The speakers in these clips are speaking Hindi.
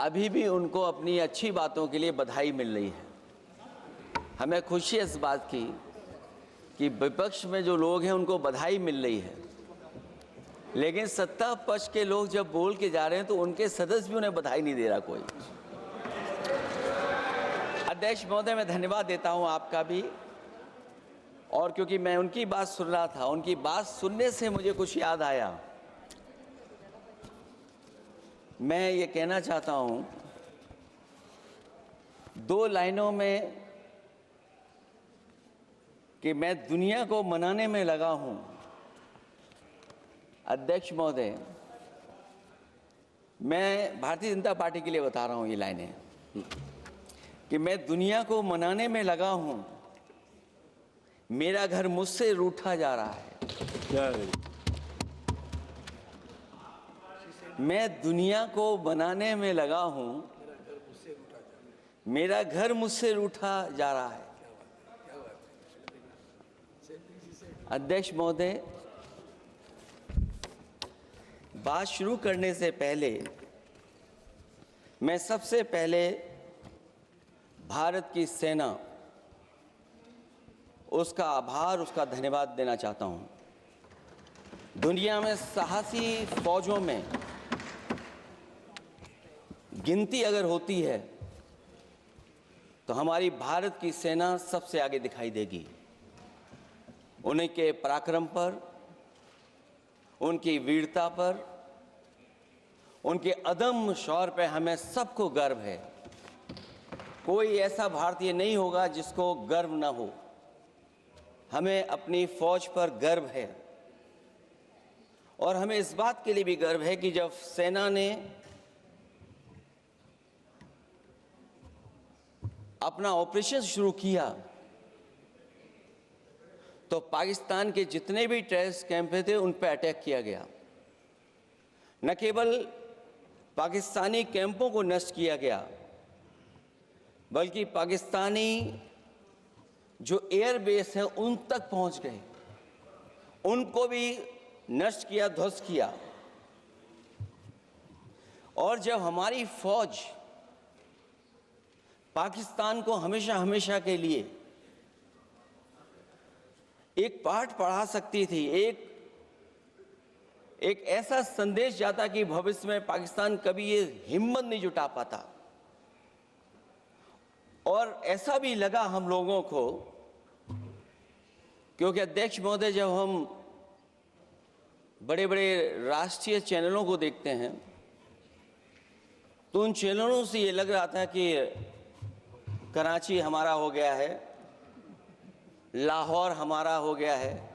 अभी भी उनको अपनी अच्छी बातों के लिए बधाई मिल रही है। हमें खुशी है इस बात की कि विपक्ष में जो लोग हैं उनको बधाई मिल रही है, लेकिन सत्ता पक्ष के लोग जब बोल के जा रहे हैं तो उनके सदस्य भी उन्हें बधाई नहीं दे रहा कोई। अध्यक्ष महोदय, मैं धन्यवाद देता हूं आपका भी, और क्योंकि मैं उनकी बात सुन रहा था, उनकी बात सुनने से मुझे कुछ याद आया। मैं ये कहना चाहता हूं 2 लाइनों में कि मैं दुनिया को मनाने में लगा हूं। अध्यक्ष महोदय, मैं भारतीय जनता पार्टी के लिए बता रहा हूं ये लाइनें कि मैं दुनिया को मनाने में लगा हूं, मेरा घर मुझसे रूठा जा रहा है। मैं दुनिया को बनाने में लगा हूं, मेरा घर मुझसे रूठा जा रहा है। अध्यक्ष महोदय, बात शुरू करने से पहले मैं सबसे पहले भारत की सेना, उसका आभार, उसका धन्यवाद देना चाहता हूं। दुनिया में साहसी फौजों में गिनती अगर होती है तो हमारी भारत की सेना सबसे आगे दिखाई देगी। उनके पराक्रम पर, उनकी वीरता पर, उनके अदम्य शौर्य पर हमें सबको गर्व है। कोई ऐसा भारतीय नहीं होगा जिसको गर्व ना हो। हमें अपनी फौज पर गर्व है, और हमें इस बात के लिए भी गर्व है कि जब सेना ने अपना ऑपरेशन शुरू किया तो पाकिस्तान के जितने भी टेररिस्ट कैंप थे उन पर अटैक किया गया। न केवल पाकिस्तानी कैंपों को नष्ट किया गया, बल्कि पाकिस्तानी जो एयरबेस है उन तक पहुंच गए, उनको भी नष्ट किया, ध्वस्त किया। और जब हमारी फौज पाकिस्तान को हमेशा हमेशा के लिए एक पाठ पढ़ा सकती थी, एक ऐसा संदेश जाता कि भविष्य में पाकिस्तान कभी ये हिम्मत नहीं जुटा पाता, और ऐसा भी लगा हम लोगों को, क्योंकि अध्यक्ष महोदय, जब हम बड़े बड़े राष्ट्रीय चैनलों को देखते हैं तो उन चैनलों से ये लग रहा था कि कराची हमारा हो गया है, लाहौर हमारा हो गया है।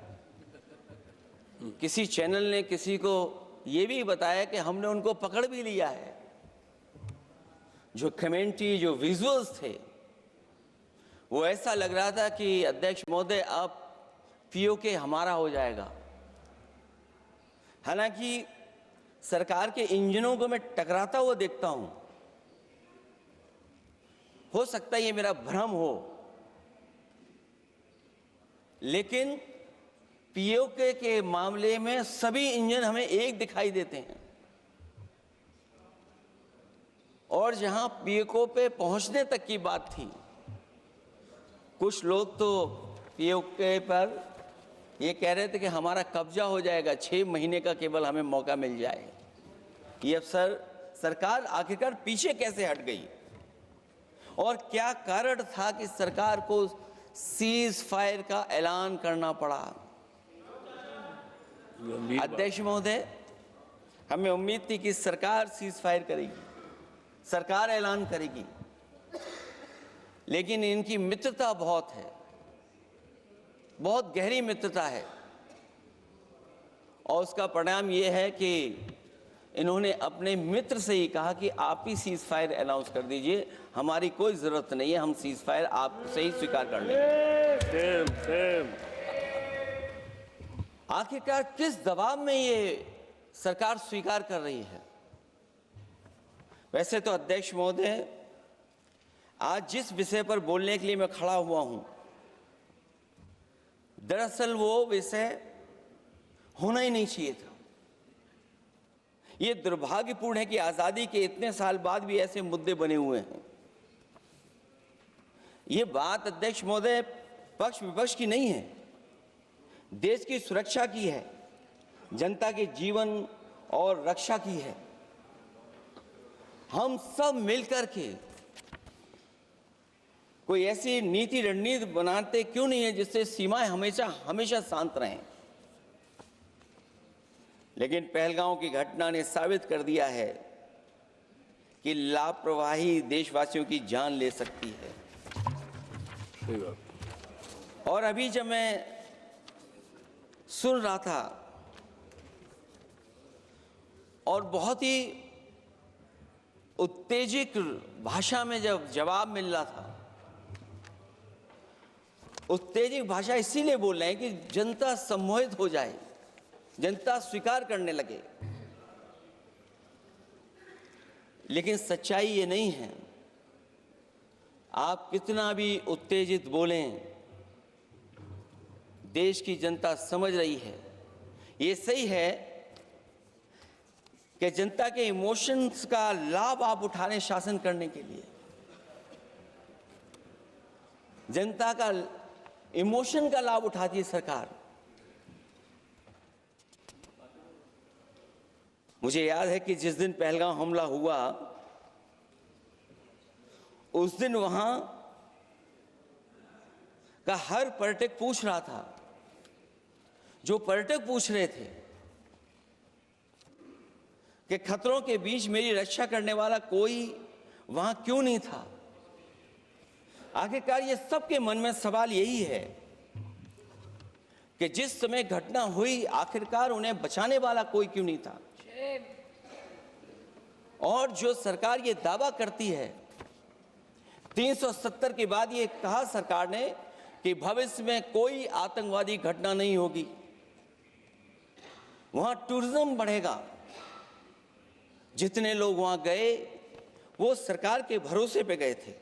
किसी चैनल ने किसी को ये भी बताया कि हमने उनको पकड़ भी लिया है। जो कमेंट्री, जो विजुअल्स थे, वो ऐसा लग रहा था कि अध्यक्ष महोदय अब पीओके हमारा हो जाएगा। हालांकि सरकार के इंजनों को मैं टकराता हुआ देखता हूं, हो सकता है ये मेरा भ्रम हो, लेकिन पीओके के मामले में सभी इंजन हमें एक दिखाई देते हैं, और जहां पीओके पे पहुंचने तक की बात थी, कुछ लोग तो पीओके पर ये कह रहे थे कि हमारा कब्जा हो जाएगा, 6 महीने का केवल हमें मौका मिल जाए। ये अफसर सरकार आखिरकार पीछे कैसे हट गई, और क्या कारण था कि सरकार को सीज फायर का ऐलान करना पड़ा? अध्यक्ष महोदय, हमें उम्मीद थी कि सरकार सीज फायर करेगी, सरकार ऐलान करेगी, लेकिन इनकी मित्रता बहुत है, बहुत गहरी मित्रता है, और उसका परिणाम ये है कि इन्होंने अपने मित्र से ही कहा कि आप ही सीज फायर अनाउंस कर दीजिए, हमारी कोई ज़रूरत नहीं है, हम सीज फायर आपसे ही स्वीकार कर लेंगे। आखिरकार किस दबाव में ये सरकार स्वीकार कर रही है? वैसे तो अध्यक्ष महोदय, आज जिस विषय पर बोलने के लिए मैं खड़ा हुआ हूं, दरअसल वो विषय होना ही नहीं चाहिए था। ये दुर्भाग्यपूर्ण है कि आज़ादी के इतने साल बाद भी ऐसे मुद्दे बने हुए हैं। ये बात अध्यक्ष महोदय पक्ष विपक्ष की नहीं है, देश की सुरक्षा की है, जनता के जीवन और रक्षा की है। हम सब मिलकर के कोई ऐसी नीति रणनीति बनाते क्यों नहीं है जिससे सीमाएं हमेशा शांत रहें। लेकिन पहलगांव की घटना ने साबित कर दिया है कि लापरवाही देशवासियों की जान ले सकती है। और अभी जब मैं सुन रहा था और बहुत ही उत्तेजित भाषा में जब जवाब मिल रहा था, उत्तेजित भाषा इसीलिए बोल रहे हैं कि जनता सम्मोहित हो जाए, जनता स्वीकार करने लगे। लेकिन सच्चाई ये नहीं है। आप कितना भी उत्तेजित बोलें, देश की जनता समझ रही है। ये सही है कि जनता के इमोशंस का लाभ आप उठा रहे हैं शासन करने के लिए। जनता का इमोशन का लाभ उठाती है सरकार। मुझे याद है कि जिस दिन पहलगाम हमला हुआ, उस दिन वहां का हर पर्यटक पूछ रहा था, जो पर्यटक पूछ रहे थे कि खतरों के बीच मेरी रक्षा करने वाला कोई वहां क्यों नहीं था। आखिरकार ये सबके मन में सवाल यही है कि जिस समय घटना हुई, आखिरकार उन्हें बचाने वाला कोई क्यों नहीं था। और जो सरकार ये दावा करती है, 370 के बाद ये कहा सरकार ने कि भविष्य में कोई आतंकवादी घटना नहीं होगी, वहां टूरिज्म बढ़ेगा। जितने लोग वहां गए वो सरकार के भरोसे पे गए थे,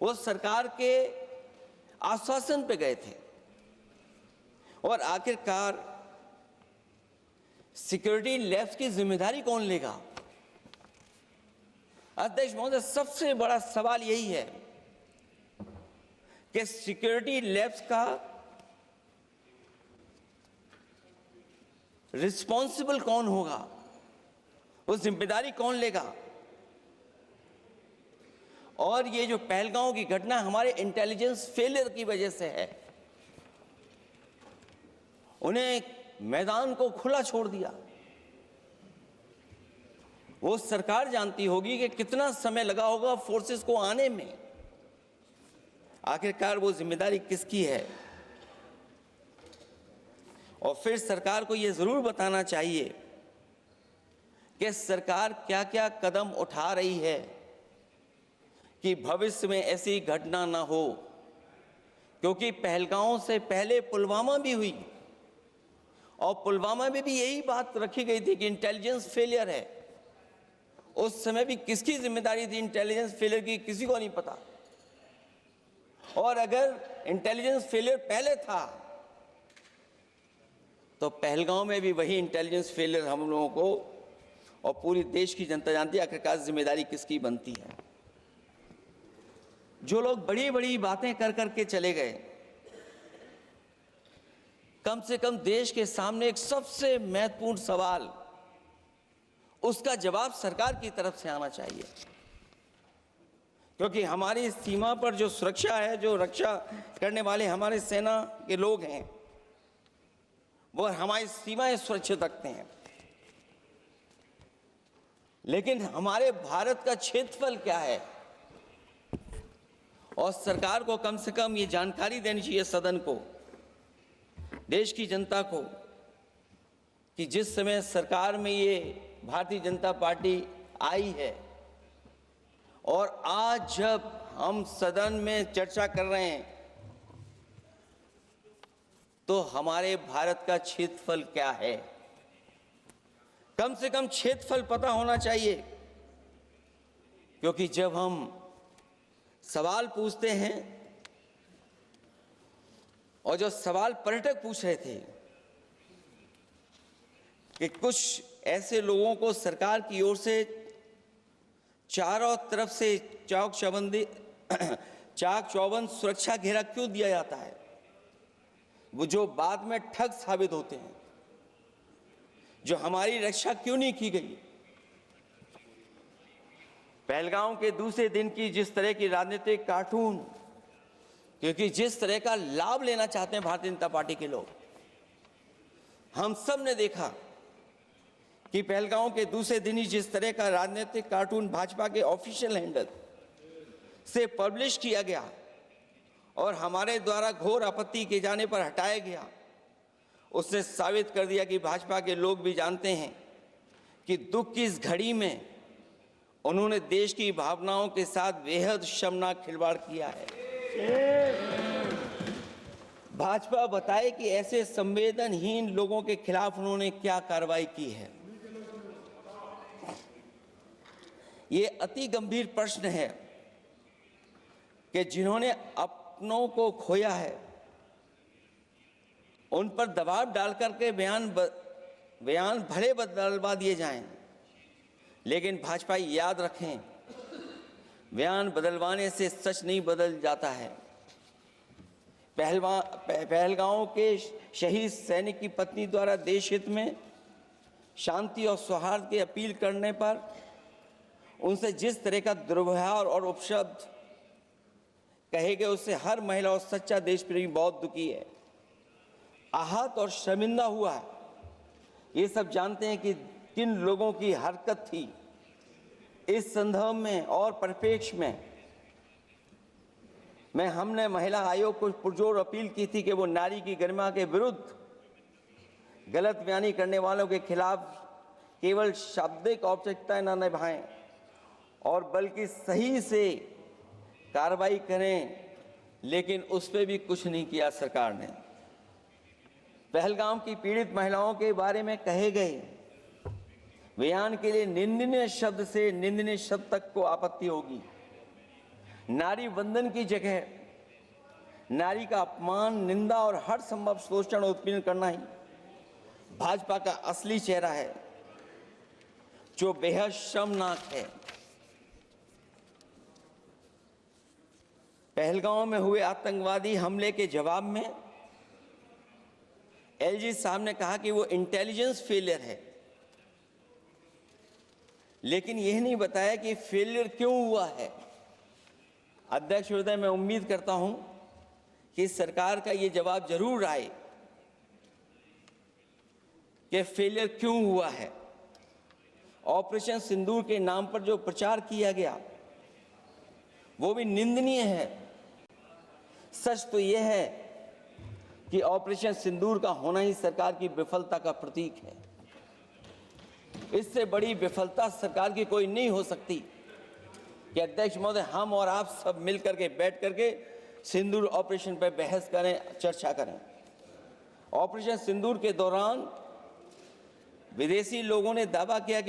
वो सरकार के आश्वासन पे गए थे। और आखिरकार सिक्योरिटी लैब्स की जिम्मेदारी कौन लेगा। अध्यक्ष महोदय, सबसे बड़ा सवाल यही है कि सिक्योरिटी लैब्स का रिस्पॉन्सिबल कौन होगा, वो जिम्मेदारी कौन लेगा। और ये जो पहलगांव की घटना हमारे इंटेलिजेंस फेलियर की वजह से है। उन्हें मैदान को खुला छोड़ दिया। वो सरकार जानती होगी कि कितना समय लगा होगा फोर्सेस को आने में। आखिरकार वो जिम्मेदारी किसकी है। और फिर सरकार को ये जरूर बताना चाहिए कि सरकार क्या क्या कदम उठा रही है कि भविष्य में ऐसी घटना ना हो। क्योंकि पहलगांव से पहले पुलवामा भी हुई और पुलवामा में भी यही बात रखी गई थी कि इंटेलिजेंस फेलियर है। उस समय भी किसकी जिम्मेदारी थी इंटेलिजेंस फेलियर की, किसी को नहीं पता। और अगर इंटेलिजेंस फेलियर पहले था तो पहलगांव में भी वही इंटेलिजेंस फेलियर हम लोगों को और पूरी देश की जनता जानती है आखिरकार जिम्मेदारी किसकी बनती है। जो लोग बड़ी बड़ी बातें कर करके चले गए, कम से कम देश के सामने एक सबसे महत्वपूर्ण सवाल, उसका जवाब सरकार की तरफ से आना चाहिए। क्योंकि हमारी सीमा पर जो सुरक्षा है, जो रक्षा करने वाले हमारे सेना के लोग हैं, वो हमारी सीमाएं सुरक्षित रखते हैं। लेकिन हमारे भारत का क्षेत्रफल क्या है, और सरकार को कम से कम ये जानकारी देनी चाहिए सदन को, देश की जनता को, कि जिस समय सरकार में ये भारतीय जनता पार्टी आई है और आज जब हम सदन में चर्चा कर रहे हैं तो हमारे भारत का क्षेत्रफल क्या है। कम से कम क्षेत्रफल पता होना चाहिए। क्योंकि जब हम सवाल पूछते हैं, और जो सवाल पर्यटक पूछ रहे थे कि कुछ ऐसे लोगों को सरकार की ओर से चारों तरफ से चाक चौबंद सुरक्षा घेरा क्यों दिया जाता है, वो जो बाद में ठग साबित होते हैं, जो हमारी रक्षा क्यों नहीं की गई। पहलगाम के दूसरे दिन की जिस तरह की राजनीतिक कार्टून, क्योंकि जिस तरह का लाभ लेना चाहते हैं भारतीय जनता पार्टी के लोग, हम सब ने देखा कि पहलगाम के दूसरे दिन ही जिस तरह का राजनीतिक कार्टून भाजपा के ऑफिशियल हैंडल से पब्लिश किया गया और हमारे द्वारा घोर आपत्ति किए जाने पर हटाया गया, उसने साबित कर दिया कि भाजपा के लोग भी जानते हैं कि दुख की इस घड़ी में उन्होंने देश की भावनाओं के साथ बेहद शर्मनाक खिलवाड़ किया है। भाजपा बताए कि ऐसे संवेदनहीन लोगों के खिलाफ उन्होंने क्या कार्रवाई की है। ये अति गंभीर प्रश्न है कि जिन्होंने अपनों को खोया है उन पर दबाव डालकर के बयान भले बदलवा दिए जाएं, लेकिन भाजपा याद रखें, बयान बदलवाने से सच नहीं बदल जाता है। पहलगांव के शहीद सैनिक की पत्नी द्वारा देश हित में शांति और सौहार्द की अपील करने पर उनसे जिस तरह का दुर्व्यवहार और उपशब्द कहे गए, उससे हर महिला और सच्चा देश प्रेमी बहुत दुखी है, आहत और शर्मिंदा हुआ है। ये सब जानते हैं कि किन लोगों की हरकत थी। इस संदर्भ में और परिप्रेक्ष्य में हमने महिला आयोग को पुरजोर अपील की थी कि वो नारी की गरिमा के विरुद्ध गलत बयानी करने वालों के खिलाफ केवल शाब्दिक औपचारिकताएं न निभाएं और बल्कि सही से कार्रवाई करें, लेकिन उस पर भी कुछ नहीं किया सरकार ने। पहलगाम की पीड़ित महिलाओं के बारे में कहे गए बयान के लिए निंदनीय शब्द से निंदनीय शब्द तक को आपत्ति होगी। नारी वंदन की जगह नारी का अपमान, निंदा और हर संभव शोषण उत्पीड़न करना ही भाजपा का असली चेहरा है, जो बेहद शर्मनाक है। पहलगाम में हुए आतंकवादी हमले के जवाब में एलजी साहब ने कहा कि वो इंटेलिजेंस फेलियर है, लेकिन यह नहीं बताया कि फेलियर क्यों हुआ है। अध्यक्ष महोदय, मैं उम्मीद करता हूं कि सरकार का ये जवाब जरूर आए कि फेलियर क्यों हुआ है। ऑपरेशन सिंदूर के नाम पर जो प्रचार किया गया वो भी निंदनीय है। सच तो यह है कि ऑपरेशन सिंदूर का होना ही सरकार की विफलता का प्रतीक है। इससे बड़ी विफलता सरकार की कोई नहीं हो सकती कि अध्यक्ष महोदय, हम और आप सब मिलकर के बैठ करके सिंदूर ऑपरेशन पर बहस करें, चर्चा करें। ऑपरेशन सिंदूर के दौरान विदेशी लोगों ने दावा किया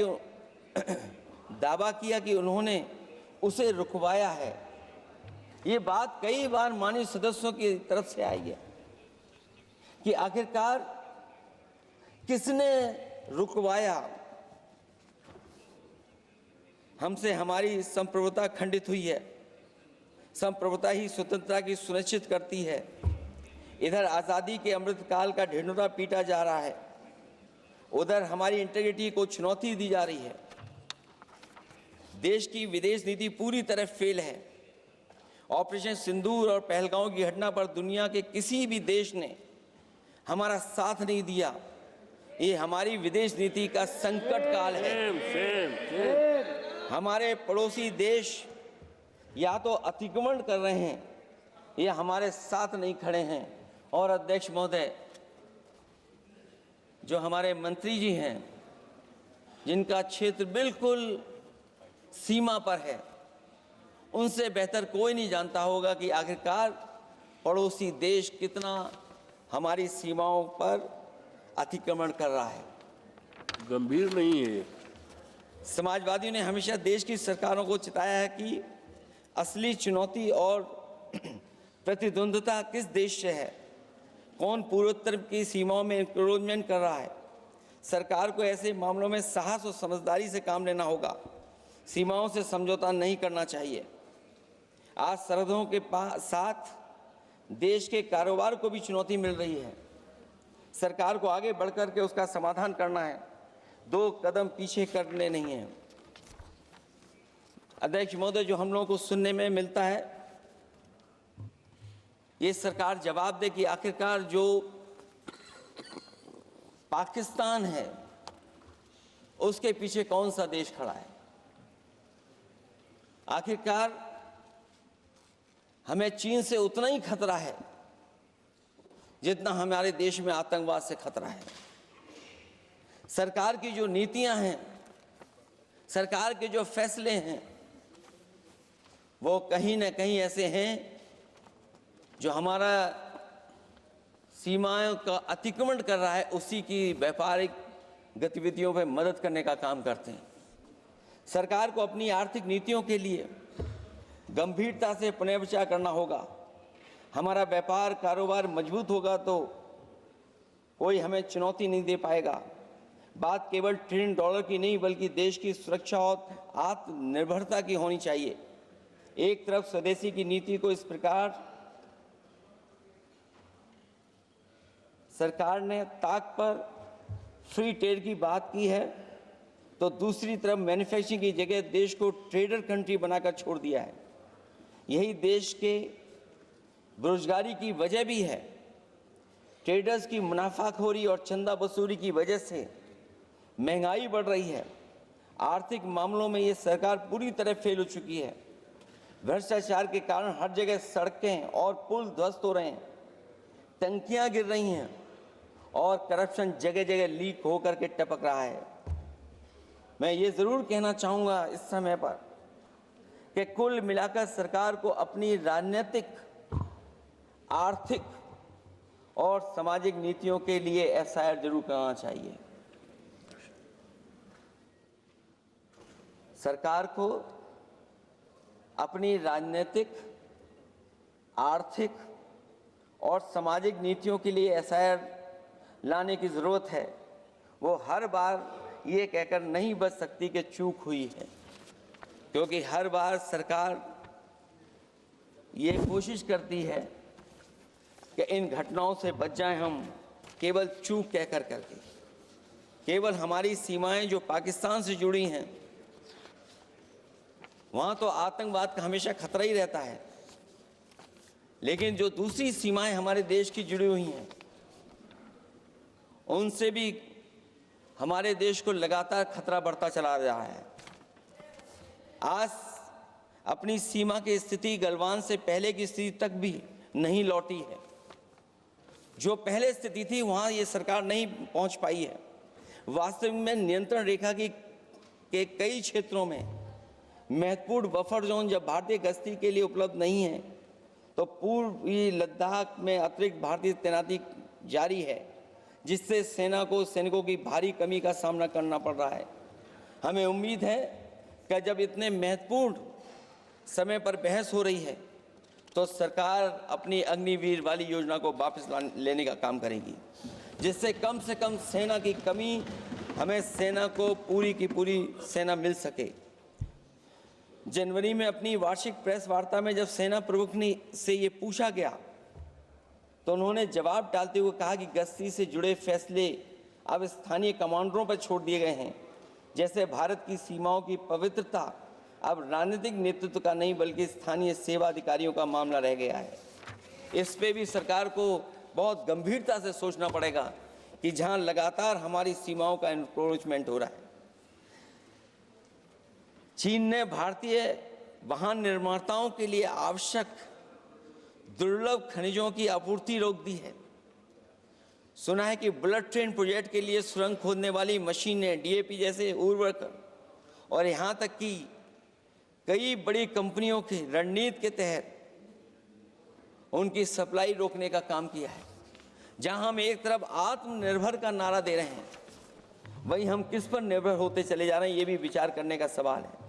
कि उन्होंने उसे रुकवाया है। ये बात कई बार माननीय सदस्यों की तरफ से आई है कि आखिरकार किसने रुकवाया। हमसे हमारी संप्रभुता खंडित हुई है। संप्रभुता ही स्वतंत्रता की सुनिश्चित करती है। इधर आज़ादी के अमृतकाल का ढिंढोरा पीटा जा रहा है, उधर हमारी इंटीग्रिटी को चुनौती दी जा रही है। देश की विदेश नीति पूरी तरह फेल है। ऑपरेशन सिंदूर और पहलगाम की घटना पर दुनिया के किसी भी देश ने हमारा साथ नहीं दिया। ये हमारी विदेश नीति का संकट काल है। हमारे पड़ोसी देश या तो अतिक्रमण कर रहे हैं या हमारे साथ नहीं खड़े हैं। और अध्यक्ष महोदय, जो हमारे मंत्री जी हैं, जिनका क्षेत्र बिल्कुल सीमा पर है, उनसे बेहतर कोई नहीं जानता होगा कि आखिरकार पड़ोसी देश कितना हमारी सीमाओं पर अतिक्रमण कर रहा है। गंभीर नहीं है। समाजवादियों ने हमेशा देश की सरकारों को चिताया है कि असली चुनौती और प्रतिद्वंद्विता किस देश से है, कौन पूर्वोत्तर की सीमाओं में इंक्रोचमेंट कर रहा है। सरकार को ऐसे मामलों में साहस और समझदारी से काम लेना होगा। सीमाओं से समझौता नहीं करना चाहिए। आज सरहदों के साथ देश के कारोबार को भी चुनौती मिल रही है। सरकार को आगे बढ़कर के उसका समाधान करना है, 2 कदम पीछे करने नहीं है। अध्यक्ष महोदय, जो हम लोगों को सुनने में मिलता है, ये सरकार जवाब दे कि आखिरकार जो पाकिस्तान है उसके पीछे कौन सा देश खड़ा है। आखिरकार हमें चीन से उतना ही खतरा है जितना हमारे देश में आतंकवाद से खतरा है। सरकार की जो नीतियां हैं, सरकार के जो फैसले हैं, वो कहीं ना कहीं ऐसे हैं जो हमारा सीमाओं का अतिक्रमण कर रहा है, उसी की व्यापारिक गतिविधियों में मदद करने का काम करते हैं। सरकार को अपनी आर्थिक नीतियों के लिए गंभीरता से पुनर्विचार करना होगा। हमारा व्यापार कारोबार मजबूत होगा तो कोई हमें चुनौती नहीं दे पाएगा। बात केवल $1 ट्रिलियन की नहीं, बल्कि देश की सुरक्षा और आत्मनिर्भरता की होनी चाहिए। एक तरफ स्वदेशी की नीति को इस प्रकार सरकार ने ताक पर फ्री ट्रेड की बात की है, तो दूसरी तरफ मैन्युफैक्चरिंग की जगह देश को ट्रेडर कंट्री बनाकर छोड़ दिया है। यही देश के बेरोजगारी की वजह भी है। ट्रेडर्स की मुनाफाखोरी और चंदा वसूली की वजह से महंगाई बढ़ रही है। आर्थिक मामलों में ये सरकार पूरी तरह फेल हो चुकी है। भ्रष्टाचार के कारण हर जगह सड़कें और पुल ध्वस्त हो रहे हैं, टंकियां गिर रही हैं और करप्शन जगह जगह लीक होकर के टपक रहा है। मैं ये ज़रूर कहना चाहूँगा इस समय पर कि कुल मिलाकर सरकार को अपनी राजनीतिक, आर्थिक और सामाजिक नीतियों के लिए एफआईआर जरूर करना चाहिए। सरकार को अपनी राजनीतिक, आर्थिक और सामाजिक नीतियों के लिए एफआईआर लाने की ज़रूरत है। वो हर बार ये कहकर नहीं बच सकती कि चूक हुई है, क्योंकि हर बार सरकार ये कोशिश करती है कि इन घटनाओं से बच जाएं हम, केवल चूक कहकर करके। केवल हमारी सीमाएं जो पाकिस्तान से जुड़ी हैं, वहाँ तो आतंकवाद का हमेशा खतरा ही रहता है, लेकिन जो दूसरी सीमाएं हमारे देश की जुड़ी हुई हैं, उनसे भी हमारे देश को लगातार खतरा बढ़ता चला रहा है। आज अपनी सीमा की स्थिति गलवान से पहले की स्थिति तक भी नहीं लौटी है। जो पहले स्थिति थी वहाँ ये सरकार नहीं पहुँच पाई है। वास्तविक में नियंत्रण रेखा के कई क्षेत्रों में महत्वपूर्ण बफर जोन जब भारतीय गश्ती के लिए उपलब्ध नहीं है, तो पूर्वी लद्दाख में अतिरिक्त भारतीय तैनाती जारी है, जिससे सेना को सैनिकों की भारी कमी का सामना करना पड़ रहा है। हमें उम्मीद है कि जब इतने महत्वपूर्ण समय पर बहस हो रही है, तो सरकार अपनी अग्निवीर वाली योजना को वापस लेने का काम करेगी, जिससे कम से कम सेना की कमी, हमें सेना को पूरी की पूरी सेना मिल सके। जनवरी में अपनी वार्षिक प्रेस वार्ता में जब सेना प्रमुख ने से ये पूछा गया, तो उन्होंने जवाब डालते हुए कहा कि गश्ती से जुड़े फैसले अब स्थानीय कमांडरों पर छोड़ दिए गए हैं। जैसे भारत की सीमाओं की पवित्रता अब राजनीतिक नेतृत्व का नहीं, बल्कि स्थानीय सेवा अधिकारियों का मामला रह गया है। इस पे भी सरकार को बहुत गंभीरता से सोचना पड़ेगा कि जहां लगातार हमारी सीमाओं का एनक्रोचमेंट हो रहा है। चीन ने भारतीय वाहन निर्माताओं के लिए आवश्यक दुर्लभ खनिजों की आपूर्ति रोक दी है। सुना है कि बुलेट ट्रेन प्रोजेक्ट के लिए सुरंग खोदने वाली मशीनें, डीएपी जैसे उर्वरक और यहाँ तक कि कई बड़ी कंपनियों की रणनीति के तहत उनकी सप्लाई रोकने का काम किया है। जहां हम एक तरफ आत्मनिर्भर का नारा दे रहे हैं, वहीं हम किस पर निर्भर होते चले जा रहे हैं, ये भी विचार करने का सवाल है।